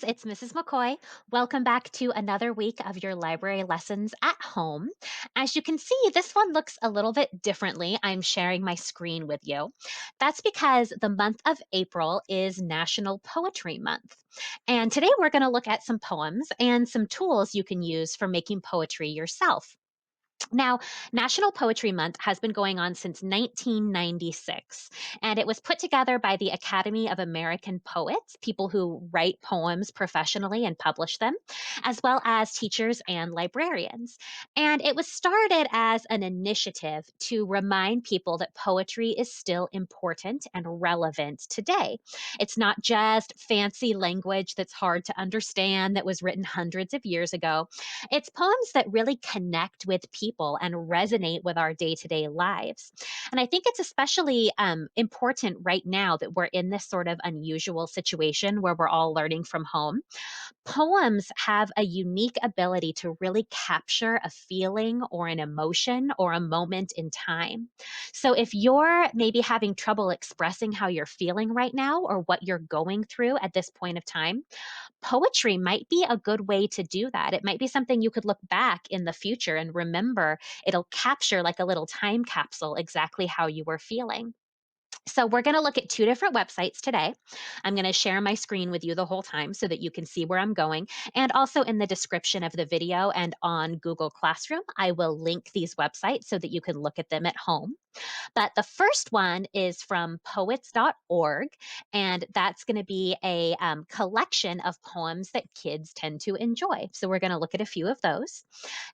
it's Mrs. McCoy. Welcome back to another week of your library lessons at home. As you can see, this one looks a little bit differently. I'm sharing my screen with you. That's because the month of April is National Poetry Month. And today we're going to look at some poems and some tools you can use for making poetry yourself. Now, National Poetry Month has been going on since 1996, and it was put together by the Academy of American Poets, people who write poems professionally and publish them, as well as teachers and librarians. And it was started as an initiative to remind people that poetry is still important and relevant today. It's not just fancy language that's hard to understand that was written hundreds of years ago. It's poems that really connect with people and resonate with our day to day lives. And I think it's especially important right now that we're in this sort of unusual situation where we're all learning from home. Poems have a unique ability to really capture a feeling or an emotion or a moment in time. So if you're maybe having trouble expressing how you're feeling right now or what you're going through at this point of time, poetry might be a good way to do that. It might be something you could look back in the future and remember. It'll capture like a little time capsule exactly how you were feeling. So, we're going to look at two different websites today. I'm going to share my screen with you the whole time so that you can see where I'm going. And also in the description of the video and on Google Classroom, I will link these websites so that you can look at them at home. But the first one is from poets.org, and that's going to be a collection of poems that kids tend to enjoy. So we're going to look at a few of those.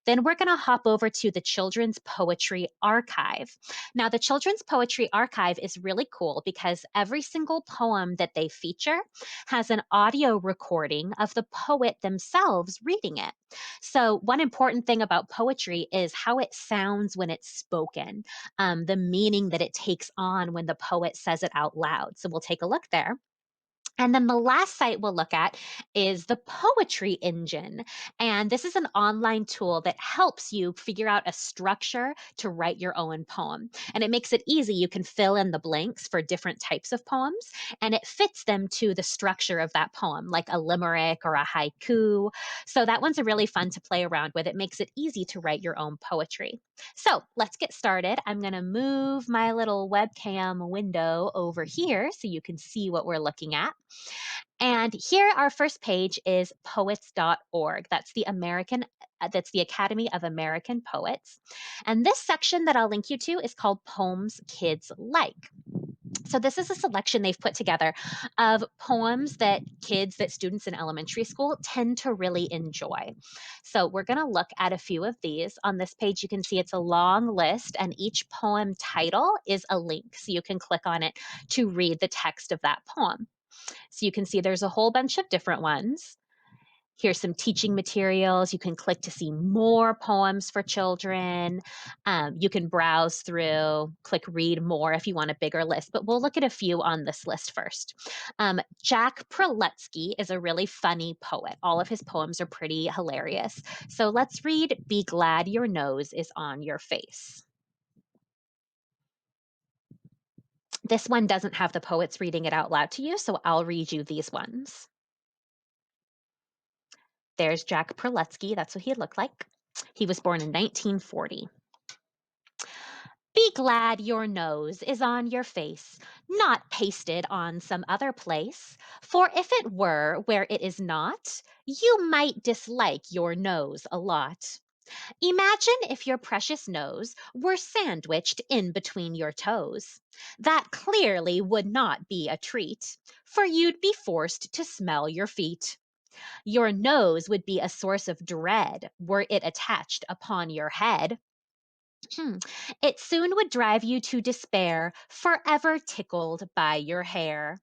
Then we're going to hop over to the Children's Poetry Archive. Now, the Children's Poetry Archive is really cool because every single poem that they feature has an audio recording of the poet themselves reading it. So, one important thing about poetry is how it sounds when it's spoken, the meaning that it takes on when the poet says it out loud. So, we'll take a look there. And then the last site we'll look at is the Poetry Engine. And this is an online tool that helps you figure out a structure to write your own poem. And it makes it easy. You can fill in the blanks for different types of poems, and it fits them to the structure of that poem, like a limerick or a haiku. So that one's a really fun to play around with. It makes it easy to write your own poetry. So let's get started. I'm going to move my little webcam window over here so you can see what we're looking at. And here our first page is poets.org. That's the Academy of American Poets. And this section that I'll link you to is called Poems Kids Like. So this is a selection they've put together of poems that students in elementary school tend to really enjoy. So we're going to look at a few of these. On this page, you can see it's a long list, and each poem title is a link. So you can click on it to read the text of that poem. So you can see there's a whole bunch of different ones. Here's some teaching materials. You can click to see more poems for children. You can browse through, click read more if you want a bigger list, but we'll look at a few on this list first. Jack Preletsky is a really funny poet. All of his poems are pretty hilarious. So let's read Be Glad Your Nose is on Your Face. This one doesn't have the poets reading it out loud to you, so I'll read you these ones. There's Jack Preletsky. That's what he looked like. He was born in 1940. Be glad your nose is on your face, not pasted on some other place. For if it were where it is not, you might dislike your nose a lot. Imagine if your precious nose were sandwiched in between your toes. That clearly would not be a treat, for you'd be forced to smell your feet. Your nose would be a source of dread were it attached upon your head. Hmm. It soon would drive you to despair, forever tickled by your hair.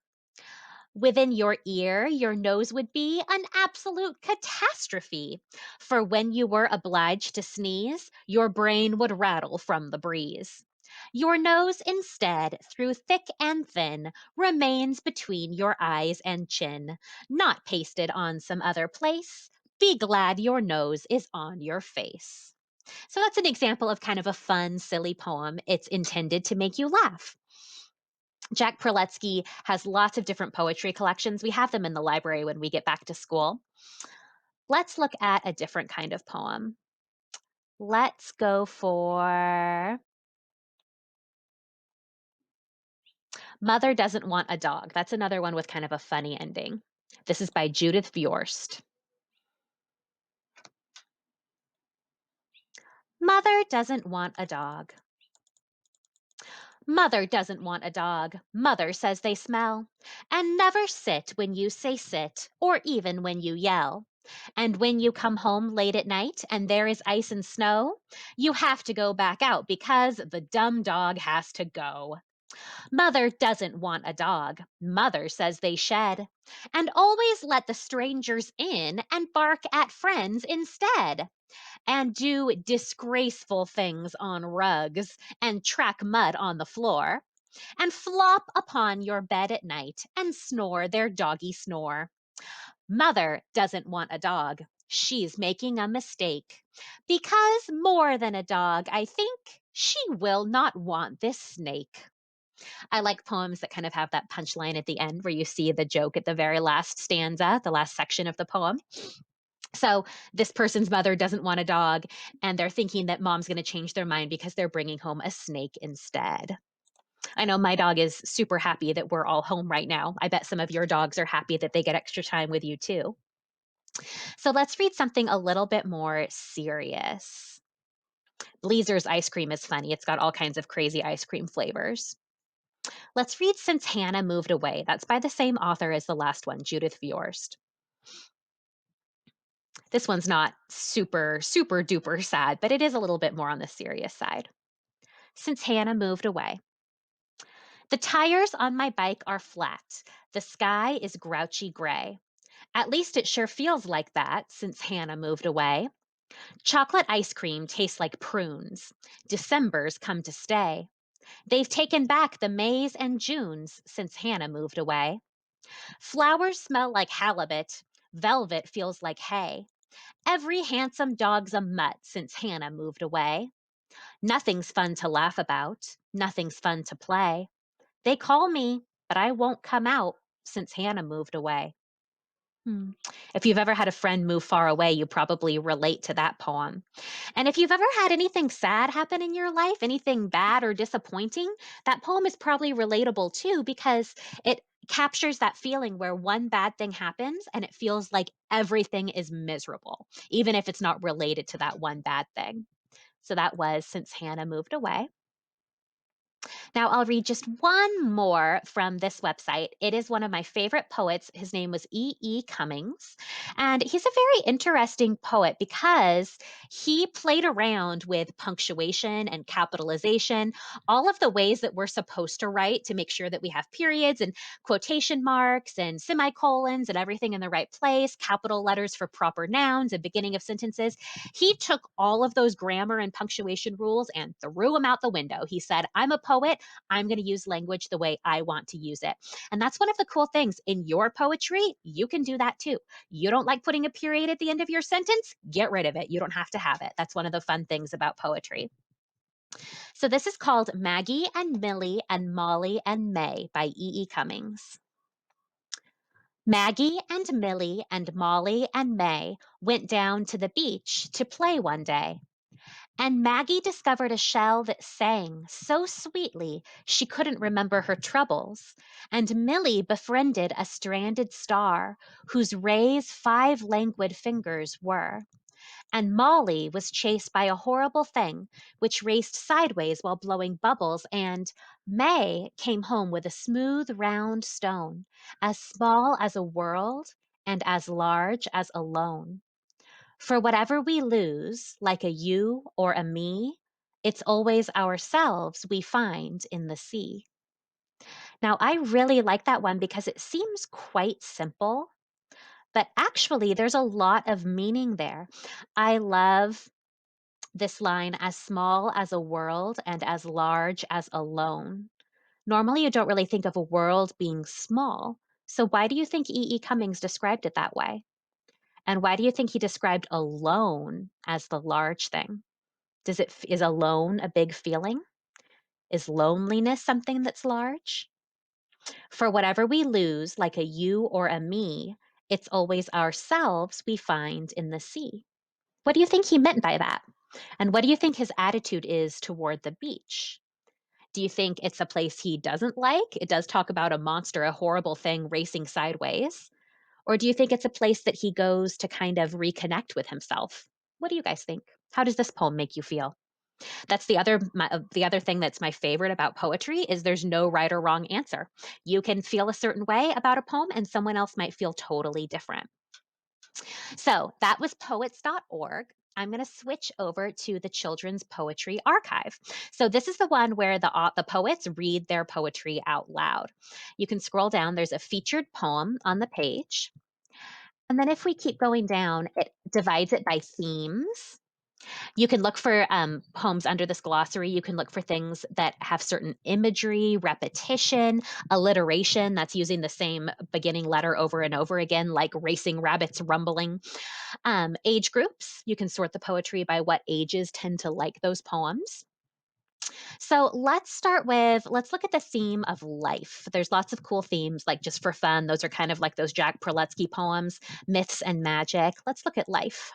Within your ear, your nose would be an absolute catastrophe. For when you were obliged to sneeze, your brain would rattle from the breeze. Your nose, instead, through thick and thin, remains between your eyes and chin, not pasted on some other place. Be glad your nose is on your face. So that's an example of kind of a fun, silly poem. It's intended to make you laugh. Jack Preletsky has lots of different poetry collections. We have them in the library when we get back to school. Let's look at a different kind of poem. Let's go for Mother Doesn't Want a Dog. That's another one with kind of a funny ending. This is by Judith Viorst. Mother doesn't want a dog. Mother doesn't want a dog. Mother says they smell and never sit when you say sit or even when you yell. And when you come home late at night and there is ice and snow, you have to go back out because the dumb dog has to go. Mother doesn't want a dog. Mother says they shed and always let the strangers in and bark at friends instead and do disgraceful things on rugs and track mud on the floor and flop upon your bed at night and snore their doggy snore. Mother doesn't want a dog. She's making a mistake. Because more than a dog, I think she will not want this snake. I like poems that kind of have that punchline at the end where you see the joke at the very last stanza, the last section of the poem. So this person's mother doesn't want a dog, and they're thinking that mom's going to change their mind because they're bringing home a snake instead. I know my dog is super happy that we're all home right now. I bet some of your dogs are happy that they get extra time with you too. So let's read something a little bit more serious. Bleezer's ice cream is funny. It's got all kinds of crazy ice cream flavors. Let's read Since Hannah Moved Away. That's by the same author as the last one, Judith Viorst. This one's not super duper sad, but it is a little bit more on the serious side. Since Hannah moved away. The tires on my bike are flat. The sky is grouchy gray. At least it sure feels like that since Hannah moved away. Chocolate ice cream tastes like prunes. December's come to stay. They've taken back the Mays and Junes since Hannah moved away. Flowers smell like halibut. Velvet feels like hay. Every handsome dog's a mutt since Hannah moved away. Nothing's fun to laugh about. Nothing's fun to play. They call me, but I won't come out since Hannah moved away. Hmm. If you've ever had a friend move far away, you probably relate to that poem. And if you've ever had anything sad happen in your life, anything bad or disappointing, that poem is probably relatable too because it captures that feeling where one bad thing happens and it feels like everything is miserable, even if it's not related to that one bad thing. So that was Since Hannah Moved Away. Now, I'll read just one more from this website. It is one of my favorite poets. His name was E. E. Cummings. And he's a very interesting poet because he played around with punctuation and capitalization, all of the ways that we're supposed to write to make sure that we have periods and quotation marks and semicolons and everything in the right place, capital letters for proper nouns and beginning of sentences. He took all of those grammar and punctuation rules and threw them out the window. He said, I'm a poet. I'm going to use language the way I want to use it. And that's one of the cool things in your poetry. You can do that too. You don't like putting a period at the end of your sentence? Get rid of it. You don't have to have it. That's one of the fun things about poetry. So this is called Maggie and Millie and Molly and May by E. E. Cummings. Maggie and Millie and Molly and May went down to the beach to play one day. And Maggie discovered a shell that sang so sweetly she couldn't remember her troubles. And Millie befriended a stranded star whose rays 5 languid fingers were. And Molly was chased by a horrible thing which raced sideways while blowing bubbles. And May came home with a smooth, round stone, as small as a world and as large as a lone. For whatever we lose, like a you or a me, it's always ourselves we find in the sea. Now, I really like that one because it seems quite simple, but actually, there's a lot of meaning there. I love this line as small as a world and as large as a lone. Normally, you don't really think of a world being small. So, why do you think E. E. Cummings described it that way? And why do you think he described alone as the large thing? Is alone a big feeling? Is loneliness something that's large? For whatever we lose, like a you or a me, it's always ourselves we find in the sea. What do you think he meant by that? And what do you think his attitude is toward the beach? Do you think it's a place he doesn't like? It does talk about a monster, a horrible thing racing sideways. Or do you think it's a place that he goes to kind of reconnect with himself? What do you guys think? How does this poem make you feel? That's the other thing that's my favorite about poetry is there's no right or wrong answer. You can feel a certain way about a poem and someone else might feel totally different. So, that was poets.org. I'm going to switch over to the Children's Poetry Archive. So this is the one where the poets read their poetry out loud. You can scroll down, there's a featured poem on the page. And then if we keep going down, it divides it by themes. You can look for poems under this glossary. You can look for things that have certain imagery, repetition, alliteration, that's using the same beginning letter over and over again, like racing rabbits rumbling. Age groups, you can sort the poetry by what ages tend to like those poems. So let's look at the theme of life. There's lots of cool themes, like just for fun. Those are kind of like those Jack Proletsky poems, myths and magic. Let's look at life.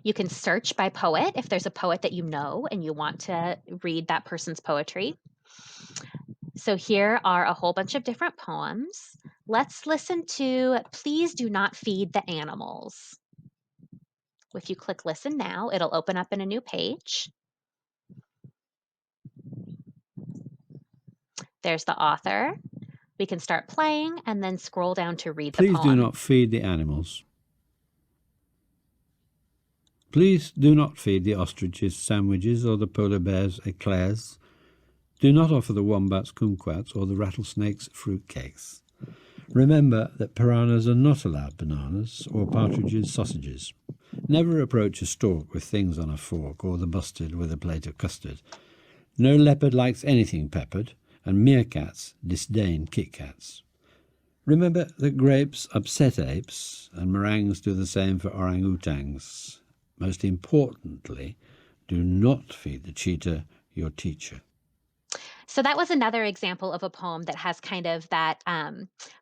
You can search by poet if there's a poet that you know and you want to read that person's poetry. So here are a whole bunch of different poems. Let's listen to Please Do Not Feed the Animals. If you click listen now, it'll open up in a new page. There's the author. We can start playing and then scroll down to read the Please do poem. not feed the animals. Please do not feed the ostriches sandwiches or the polar bears eclairs. Do not offer the wombats kumquats or the rattlesnakes fruit cakes. Remember that piranhas are not allowed bananas or partridges sausages. Never approach a stork with things on a fork or the bustard with a plate of custard. No leopard likes anything peppered, and meerkats disdain Kit Kats. Remember that grapes upset apes, and meringues do the same for orangutans. Most importantly, do not feed the cheetah your teacher. So that was another example of a poem that has kind of that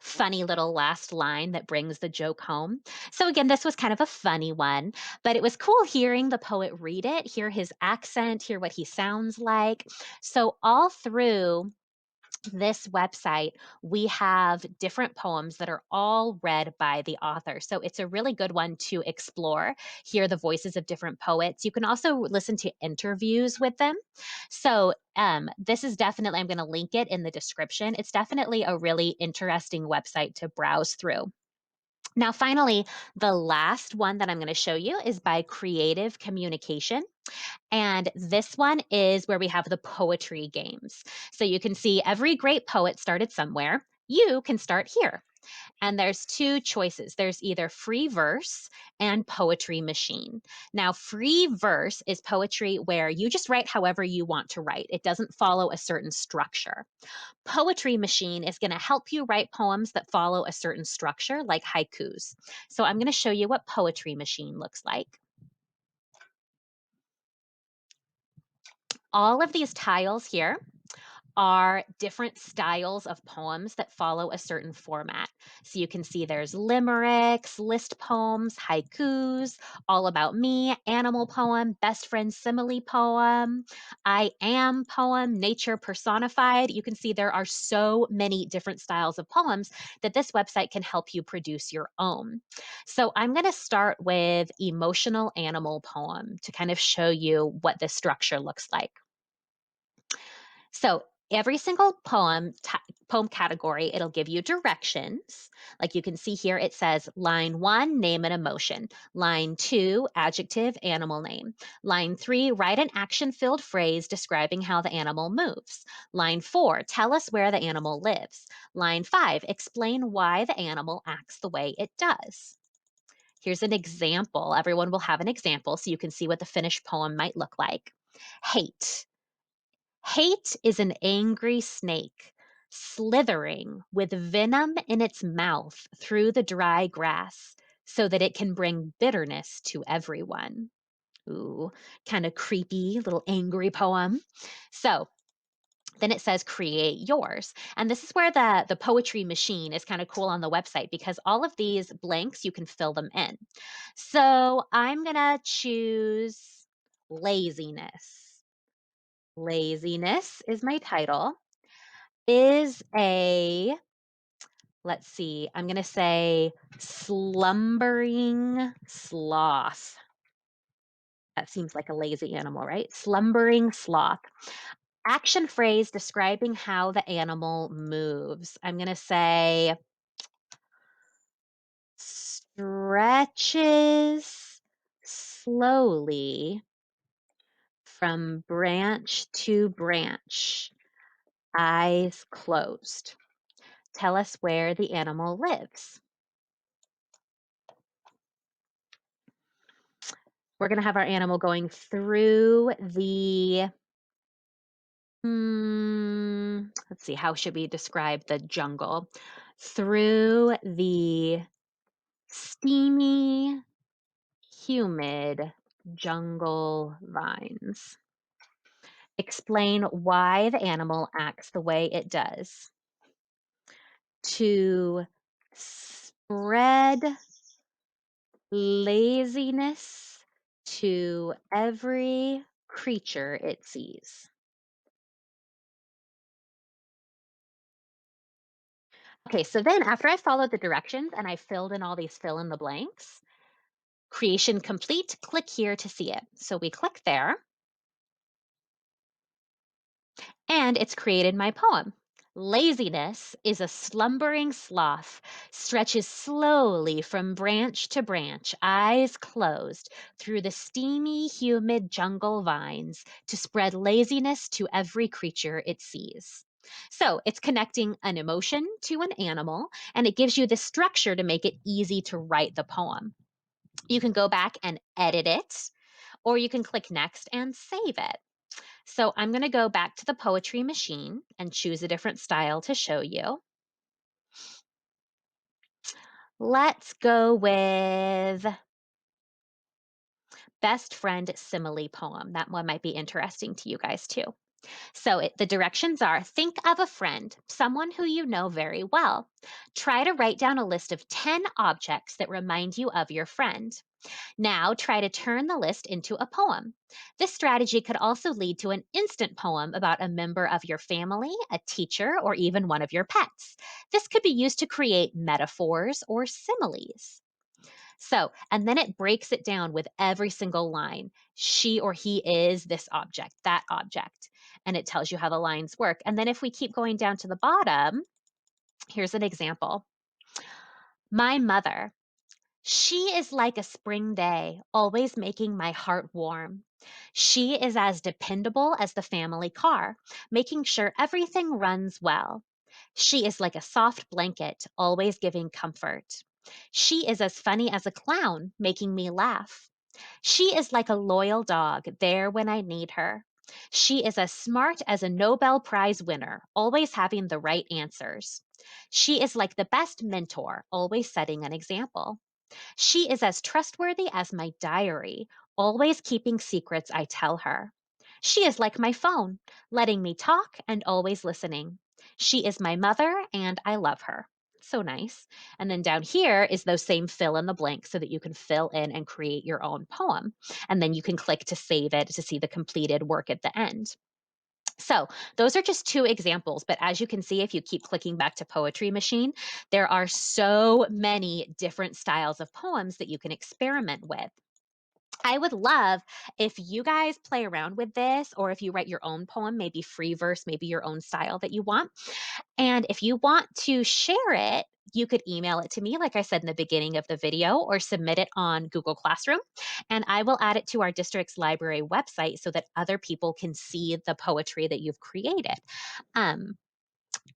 funny little last line that brings the joke home. So again, this was kind of a funny one, but it was cool hearing the poet read it, hear his accent, hear what he sounds like. So all through this website, we have different poems that are all read by the author. So it's a really good one to explore, hear the voices of different poets. You can also listen to interviews with them. So this is definitely, I'm going to link it in the description. It's definitely a really interesting website to browse through. Now, finally, the last one that I'm going to show you is by Creative Communication. And this one is where we have the poetry games. So you can see every great poet started somewhere. You can start here. And there's two choices. There's either free verse and poetry machine. Now, free verse is poetry where you just write however you want to write. It doesn't follow a certain structure. Poetry machine is going to help you write poems that follow a certain structure, like haikus. So I'm going to show you what poetry machine looks like. All of these tiles here are different styles of poems that follow a certain format. So you can see there's limericks, list poems, haikus, all about me, animal poem, best friend simile poem, I am poem, nature personified. You can see there are so many different styles of poems that this website can help you produce your own. So I'm going to start with emotional animal poem to kind of show you what this structure looks like. So every single poem category, it'll give you directions. Like you can see here, it says line 1, name an emotion. Line 2, adjective, animal name. Line 3, write an action-filled phrase describing how the animal moves. Line 4, tell us where the animal lives. Line 5, explain why the animal acts the way it does. Here's an example. Everyone will have an example so you can see what the finished poem might look like. Hate. Hate is an angry snake slithering with venom in its mouth through the dry grass so that it can bring bitterness to everyone. Ooh, kind of creepy, little angry poem. So then it says create yours. And this is where the poetry machine is kind of cool on the website because all of these blanks you can fill them in. So I'm going to choose laziness. Laziness is my title. Is a, let's see, I'm going to say slumbering sloth. That seems like a lazy animal, right? Slumbering sloth. Action phrase describing how the animal moves. I'm going to say stretches slowly from branch to branch, eyes closed. Tell us where the animal lives. We're going to have our animal going through the, let's see, how should we describe the jungle? Through the steamy, humid jungle vines. Explain why the animal acts the way it does. To spread laziness to every creature it sees. Okay, so then after I followed the directions and I filled in all these fill in the blanks, creation complete, click here to see it. So we click there and it's created my poem. Laziness is a slumbering sloth, stretches slowly from branch to branch, eyes closed, through the steamy, humid jungle vines to spread laziness to every creature it sees. So it's connecting an emotion to an animal, and it gives you the structure to make it easy to write the poem. You can go back and edit it, or you can click next and save it. So I'm going to go back to the poetry machine and choose a different style to show you. Let's go with best friend simile poem. That one might be interesting to you guys too. So the directions are think of a friend, someone who you know very well. Try to write down a list of 10 objects that remind you of your friend. Now try to turn the list into a poem. This strategy could also lead to an instant poem about a member of your family, a teacher, or even one of your pets. This could be used to create metaphors or similes. So, and then it breaks it down with every single line. She or he is this object, that object. And it tells you how the lines work. And then if we keep going down to the bottom, here's an example. My mother. She is like a spring day, always making my heart warm. She is as dependable as the family car, making sure everything runs well. She is like a soft blanket, always giving comfort. She is as funny as a clown, making me laugh. She is like a loyal dog, there when I need her. She is as smart as a Nobel Prize winner, always having the right answers. She is like the best mentor, always setting an example. She is as trustworthy as my diary, always keeping secrets I tell her. She is like my phone, letting me talk and always listening. She is my mother and I love her. So nice. And then down here is those same fill in the blanks so that you can fill in and create your own poem. And then you can click to save it to see the completed work at the end. So, those are just two examples, but as you can see, if you keep clicking back to Poetry Machine, there are so many different styles of poems that you can experiment with. I would love if you guys play around with this, or if you write your own poem, maybe free verse, maybe your own style that you want. And if you want to share it, you could email it to me, like I said in the beginning of the video, or submit it on Google Classroom. And I will add it to our district's library website so that other people can see the poetry that you've created. Um,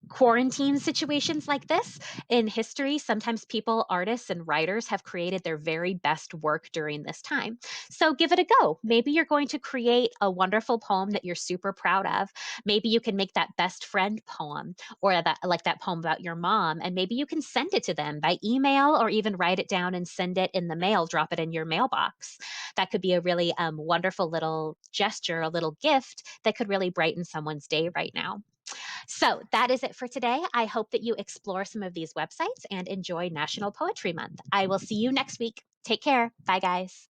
quarantine situations like this in history, sometimes people, artists, and writers have created their very best work during this time. So give it a go. Maybe you're going to create a wonderful poem that you're super proud of. Maybe you can make that best friend poem or that poem about your mom, and maybe you can send it to them by email or even write it down and send it in the mail, drop it in your mailbox. That could be a really wonderful little gesture, a little gift that could really brighten someone's day right now. So that is it for today. I hope that you explore some of these websites and enjoy National Poetry Month. I will see you next week. Take care. Bye, guys.